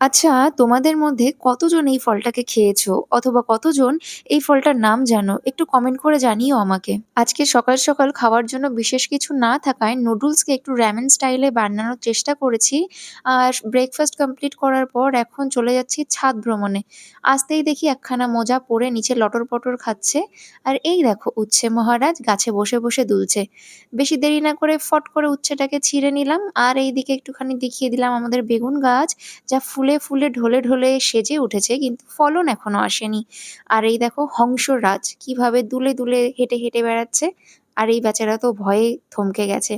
আচ্ছা, তোমাদের মধ্যে কতজন এই ফলটাকে খেয়েছো? অথবা কতজন এই ফলটার নাম জানো? একটু কমেন্ট করে জানিও আমাকে। আজকে সকাল, সকাল খাওয়ার জন্য বিশেষ কিছু না থাকায় নুডলসকে একটু র‍্যামেন স্টাইলে বানানোর চেষ্টা করেছি। আর ব্রেকফাস্ট কমপ্লিট করার পর এখন চলে যাচ্ছি ছাদ ভ্রমণে। আসতেই দেখি একখানা মোজা পরে নিচে লটর-পটর খাচ্ছে। আর এই দেখো উচ্ছে মহারাজ গাছে বসে, বসে দুলছে। বেশি দেরি না করে ফট করে উচ্ছেটাকে ছিঁড়ে নিলাম। আর এইদিকে একটুখানি দেখিয়ে দিলাম আমাদের বেগুন গাছ যা ফুলে, ফুলে ঢলে, ঢলে সেজে উঠেছে কিন্তু ফলন এখনো আসেনি। আর এই দেখো হংসরাজ কিভাবে দুলে, দুলে হেঁটে, হেঁটে বেড়াচ্ছে। আর এই বেচারা তো ভয়ে থমকে গেছে।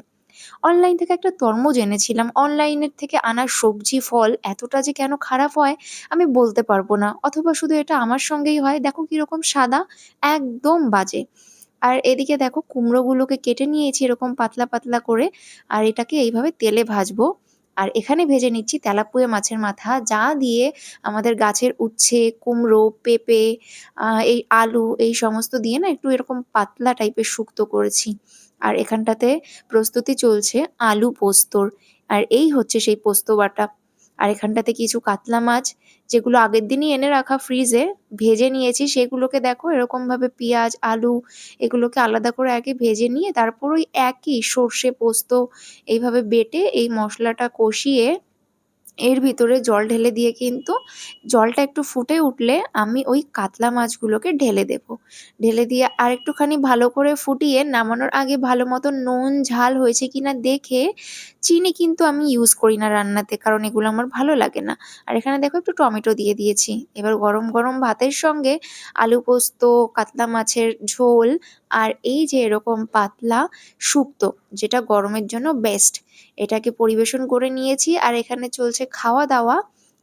অনলাইন থেকে একটা তরমুজ এনেছিলাম। অনলাইনের থেকে আনা সবজি, ফল এতটা যে কেন খারাপ হয় আমি বলতে পারব না। অথবা শুধু এটা আমার সঙ্গেই হয়। দেখো কিরকম সাদা, একদম বাজে। আর এদিকে দেখো কুমড়োগুলোকে কেটে নিয়েছি এরকম পাতলা, পাতলা করে। আর এটাকে এইভাবে তেলে ভাজবো। আর এখানে ভেজে নিচ্ছি তেলাপুয়া মাছের মাথা যা দিয়ে আমাদের গাছের উচ্ছে, কুমড়ো, পেঁপে, এই আলু এই সমস্ত দিয়ে না একটু এরকম পাতলা টাইপের শুক্তো করেছি। আর এখানটাতে প্রস্তুতি চলছে আলু পোস্তর। আর এই হচ্ছে সেই পোস্ত বাটা। আর এখানটাতে কিছু কাতলা মাছ যেগুলো আগের দিনই এনে রাখা ফ্রিজে ভেজে নিয়েছি সেগুলোকে দেখো এরকমভাবে পেঁয়াজ, আলু এগুলোকে আলাদা করে আগে ভেজে নিয়ে তারপর ওই একই সর্ষে, পোস্ত এইভাবে বেটে এই মশলাটা কষিয়ে এর ভিতরে জল ঢেলে দিয়ে কিন্তু জলটা একটু ফুটে উঠলে আমি ওই কাতলা মাছগুলোকে ঢেলে দেবো। ঢেলে দিয়ে আরেকটুখানি ভালো করে ফুটিয়ে নামানোর আগে ভালো মতো নুন, ঝাল হয়েছে কিনা দেখে চিনি কিন্তু আমি ইউজ করি না রান্নাতে কারণ এগুলো আমার ভালো লাগে না। আর এখানে দেখো একটু টমেটো দিয়ে দিয়েছি। এবার গরম, গরম ভাতের সঙ্গে আলু পোস্ত, কাতলা মাছের ঝোল আর এই যে এরকম পাতলা শুক্তো যেটা গরমের জন্য বেস্ট। এটাকে পরিবেশন করে নিয়েছি আর এখানে চলছে খাওয়া-দাওয়া।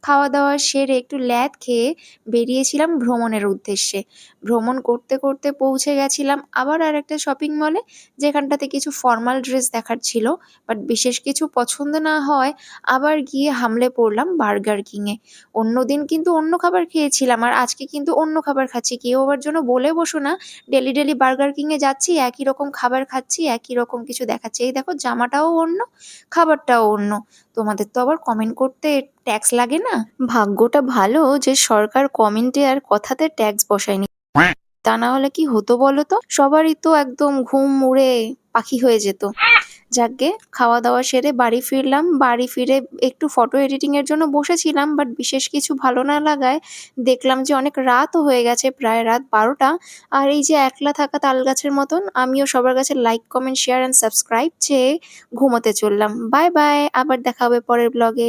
খাওয়া-দাওয়া সেরে একটু ল্যাদ খেয়ে বেরিয়েছিলাম ভ্রমণের উদ্দেশ্যে। ভ্রমণ করতে, করতে পৌঁছে গেছিলাম আবার আরেকটা শপিং মলে যেখানটাতে কিছু ফরমাল ড্রেস দেখার ছিল। বাট বিশেষ কিছু পছন্দ না হওয়ায় আবার গিয়ে হামলে পড়লাম বার্গার কিংয়ে। অন্যদিন কিন্তু অন্য খাবার খেয়েছিলাম আর আজকে কিন্তু অন্য খাবার খাচ্ছি। কেউ আবার যেন বলে বসো না ডেইলি, ডেইলি বার্গার কিংয়ে যাচ্ছি, একই রকম খাবার খাচ্ছি, একই রকম কিছু দেখাচ্ছে। এই দেখো জামাটাও অন্য, খাবারটাও অন্য। তোমাদের তো আবার কমেন্ট করতে ট্যাক্স লাগে না? ভাগ্যটা ভালো যে সরকার কমেন্টে আর কথাতে ট্যাক্স বসায়নি। তা না হলে কি হতো বলো তো? সবারই তো একদম ঘুম উড়ে পাখি হয়ে যেত। যাকগে খাওয়া-দাওয়া সেরে বাড়ি ফিরলাম। বাড়ি ফিরে একটু ফটো এডিটিং এর জন্য বসেছিলাম। বাট বিশেষ কিছু ভালো না লাগায় দেখলাম যে অনেক রাতও হয়ে গেছে, প্রায় রাত ১২টা। আর এই যে একলা থাকা তালগাছের মতন আমিও সবার কাছে like, comment, share and subscribe চেয়ে ঘুমোতে চললাম। Bye, bye. আবার দেখা হবে পরের ব্লগে।